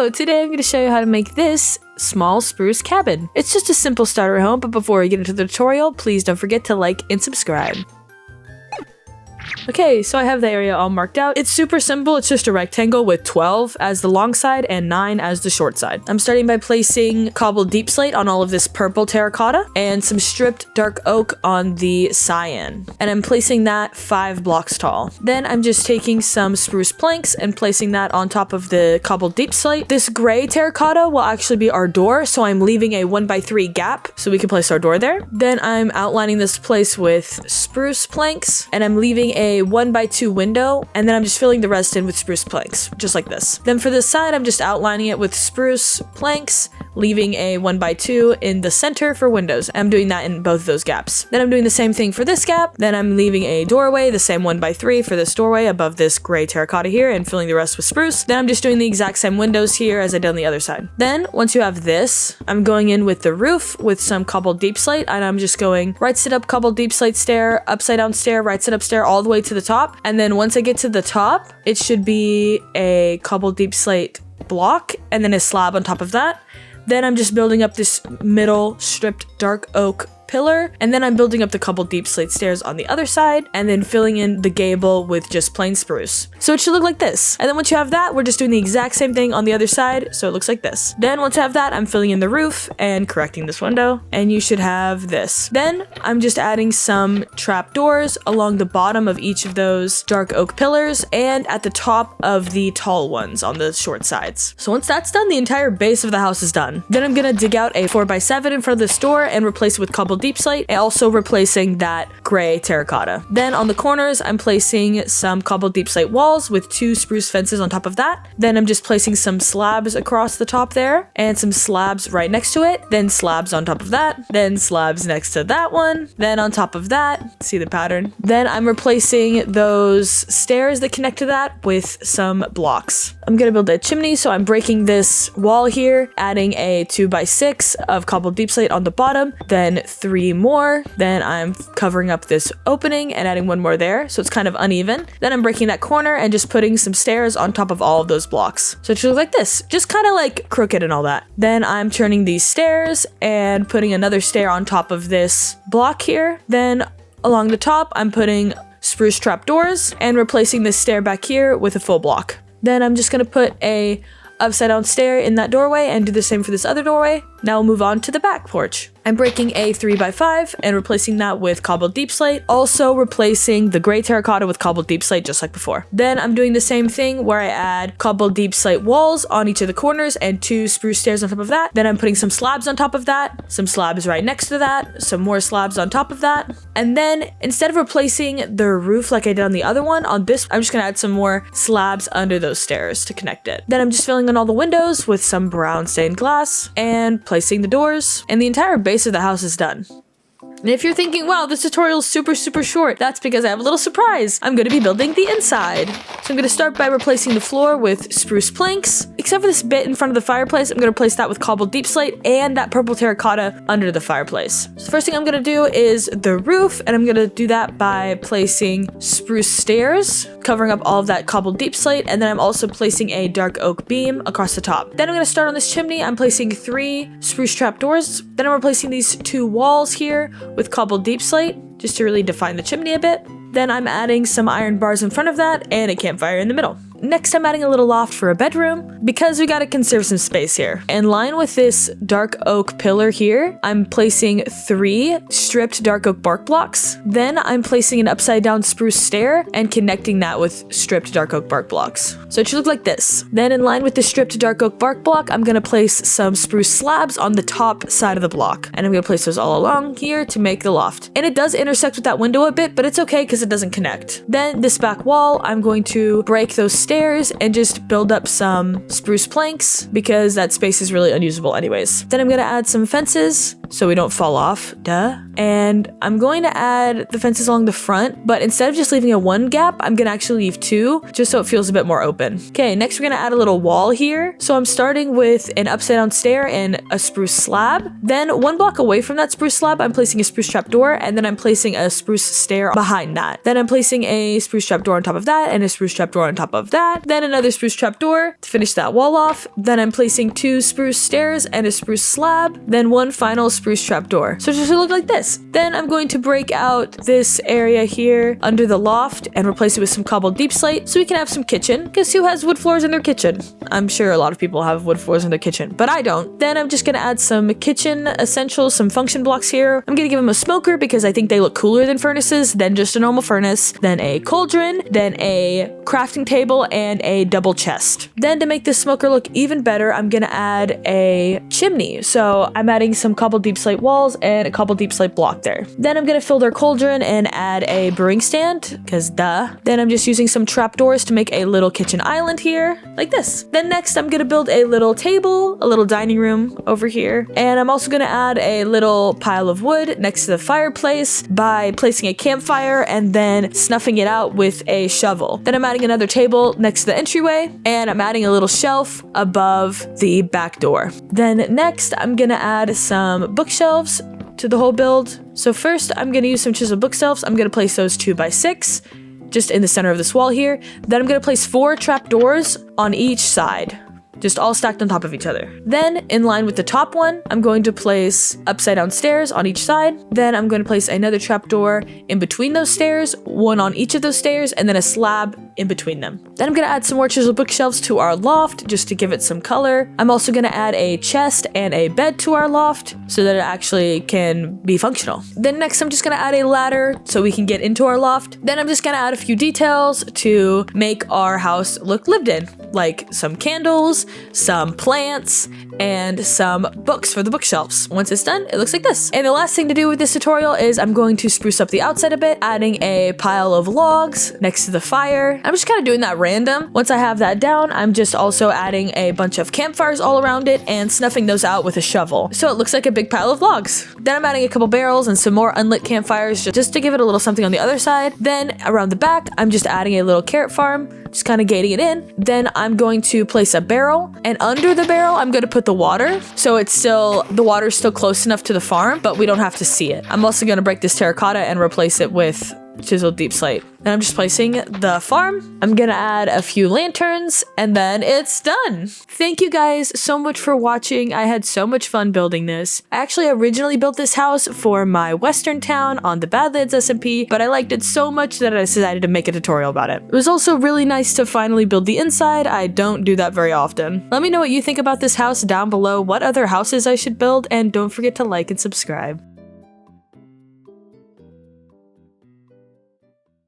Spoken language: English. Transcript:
So today I'm going to show you how to make this small spruce cabin. It's just a simple starter home, but before we get into the tutorial, please don't forget to like and subscribe. Okay, so I have the area all marked out. It's super simple. It's just a rectangle with 12 as the long side and 9 as the short side. I'm starting by placing cobbled deep slate on all of this purple terracotta and some stripped dark oak on the cyan. And I'm placing that 5 blocks tall. Then I'm just taking some spruce planks and placing that on top of the cobbled deep slate. This gray terracotta will actually be our door, so I'm leaving a 1x3 gap so we can place our door there. Then I'm outlining this place with spruce planks and I'm leaving a 1x2 window, and then I'm just filling the rest in with spruce planks, just like this. Then for this side, I'm just outlining it with spruce planks, leaving a 1x2 in the center for windows. I'm doing that in both of those gaps. Then I'm doing the same thing for this gap. Then I'm leaving a doorway, the same 1x3 for this doorway above this gray terracotta here, and filling the rest with spruce. Then I'm just doing the exact same windows here as I did on the other side. Then once you have this, I'm going in with the roof with some cobbled deep slate, and I'm just going right sit up cobbled deep slate stair, upside down stair, right sit up stair, all the way to the top. And then once I get to the top, it should be a cobbled deep slate block and then a slab on top of that. Then I'm just building up this middle stripped dark oak pillar, and then I'm building up the cobbled deep slate stairs on the other side and then filling in the gable with just plain spruce. So it should look like this. And then once you have that, we're just doing the exact same thing on the other side, so it looks like this. Then once I have that, I'm filling in the roof and correcting this window, and you should have this. Then I'm just adding some trap doors along the bottom of each of those dark oak pillars and at the top of the tall ones on the short sides. So once that's done, the entire base of the house is done. Then I'm gonna dig out a 4x7 in front of this door and replace it with cobbled deep slate, and also replacing that gray terracotta. Then on the corners, I'm placing some cobbled deep slate walls with 2 spruce fences on top of that. Then I'm just placing some slabs across the top there and some slabs right next to it. Then slabs on top of that. Then slabs next to that one. Then on top of that, see the pattern? Then I'm replacing those stairs that connect to that with some blocks. I'm gonna build a chimney, so I'm breaking this wall here, adding a 2x6 of cobbled deep slate on the bottom, then 3 more. Then I'm covering up this opening and adding 1 more there, so it's kind of uneven. Then I'm breaking that corner and just putting some stairs on top of all of those blocks. So it should look like this, just kind of like crooked and all that. Then I'm turning these stairs and putting another stair on top of this block here. Then along the top, I'm putting spruce trap doors and replacing this stair back here with a full block. Then I'm just gonna put a upside down stair in that doorway and do the same for this other doorway. Now we'll move on to the back porch. I'm breaking a 3x5 and replacing that with cobbled deep slate, also replacing the gray terracotta with cobbled deep slate just like before. Then I'm doing the same thing where I add cobbled deep slate walls on each of the corners and 2 spruce stairs on top of that. Then I'm putting some slabs on top of that, some slabs right next to that, some more slabs on top of that. And then instead of replacing the roof like I did on the other one, on this, I'm just gonna add some more slabs under those stairs to connect it. Then I'm just filling in all the windows with some brown stained glass and placing the doors, and the entire base of the house is done. And if you're thinking, wow, this tutorial is super short, that's because I have a little surprise. I'm going to be building the inside. So I'm going to start by replacing the floor with spruce planks. Except for this bit in front of the fireplace, I'm going to replace that with cobbled deep slate and that purple terracotta under the fireplace. So the first thing I'm going to do is the roof, and I'm going to do that by placing spruce stairs, covering up all of that cobbled deep slate, and then I'm also placing a dark oak beam across the top. Then I'm going to start on this chimney. I'm placing 3 spruce trap doors. Then I'm replacing these 2 walls here with cobbled deep slate, just to really define the chimney a bit. Then I'm adding some iron bars in front of that and a campfire in the middle. Next, I'm adding a little loft for a bedroom because we gotta conserve some space here. In line with this dark oak pillar here, I'm placing 3 stripped dark oak bark blocks. Then I'm placing an upside down spruce stair and connecting that with stripped dark oak bark blocks. So it should look like this. Then in line with the stripped dark oak bark block, I'm gonna place some spruce slabs on the top side of the block. And I'm gonna place those all along here to make the loft. And it does intersect with that window a bit, but it's okay because it doesn't connect. Then this back wall, I'm going to break those stairs and just build up some spruce planks because that space is really unusable anyways. Then I'm gonna add some fences so we don't fall off, duh. And I'm going to add the fences along the front, but instead of just leaving a one gap, I'm gonna actually leave two, just so it feels a bit more open. Okay, next we're gonna add a little wall here. So I'm starting with an upside down stair and a spruce slab. Then 1 block away from that spruce slab, I'm placing a spruce trapdoor, and then I'm placing a spruce stair behind that. Then I'm placing a spruce trapdoor on top of that, and a spruce trapdoor on top of that. Then another spruce trapdoor to finish that wall off. Then I'm placing 2 spruce stairs and a spruce slab. Then 1 final spruce trapdoor. So it's just gonna look like this. Then I'm going to break out this area here under the loft and replace it with some cobbled deep slate so we can have some kitchen. Because who has wood floors in their kitchen? I'm sure a lot of people have wood floors in their kitchen, but I don't. Then I'm just gonna add some kitchen essentials, some function blocks here. I'm gonna give them a smoker because I think they look cooler than furnaces, then just a normal furnace, then a cauldron, then a crafting table, and a double chest. Then to make this smoker look even better, I'm gonna add a chimney. So I'm adding some cobbled deep slate walls and a cobbled deep slate block there. Then I'm gonna fill their cauldron and add a brewing stand, because duh. Then I'm just using some trapdoors to make a little kitchen island here, like this. Then next I'm gonna build a little table, a little dining room over here. And I'm also gonna add a little pile of wood next to the fireplace by placing a campfire and then snuffing it out with a shovel. Then I'm adding another table next to the entryway, and I'm adding a little shelf above the back door. Then next I'm gonna add some bookshelves to the whole build. So first I'm gonna use some chiseled bookshelves. I'm gonna place those 2 by 6 just in the center of this wall here. Then I'm gonna place 4 trapdoors on each side, just all stacked on top of each other. Then, in line with the top one, I'm going to place upside down stairs on each side. Then I'm going to place another trapdoor in between those stairs, 1 on each of those stairs, and then a slab in between them. Then I'm going to add some more chiseled bookshelves to our loft, just to give it some color. I'm also going to add a chest and a bed to our loft, so that it actually can be functional. Then next, I'm just going to add a ladder, so we can get into our loft. Then I'm just going to add a few details to make our house look lived in, like some candles, some plants, and some books for the bookshelves. Once it's done, it looks like this. And the last thing to do with this tutorial is I'm going to spruce up the outside a bit, adding a pile of logs next to the fire. I'm just kind of doing that random. Once I have that down, I'm just also adding a bunch of campfires all around it and snuffing those out with a shovel, so it looks like a big pile of logs. Then I'm adding a couple barrels and some more unlit campfires just to give it a little something on the other side. Then around the back, I'm just adding a little carrot farm, just kind of gating it in. Then I'm going to place a barrel, and under the barrel I'm going to put the water, so the water's still close enough to the farm, but we don't have to see it. I'm also going to break this terracotta and replace it with chiseled deep slate. Then I'm just placing the farm. I'm gonna add a few lanterns, and then it's done. Thank you guys so much for watching. I had so much fun building this. I actually originally built this house for my western town on the Badlands SMP, but I liked it so much that I decided to make a tutorial about it. It was also really nice to finally build the inside. I don't do that very often. Let me know what you think about this house down below, what other houses I should build, and don't forget to like and subscribe.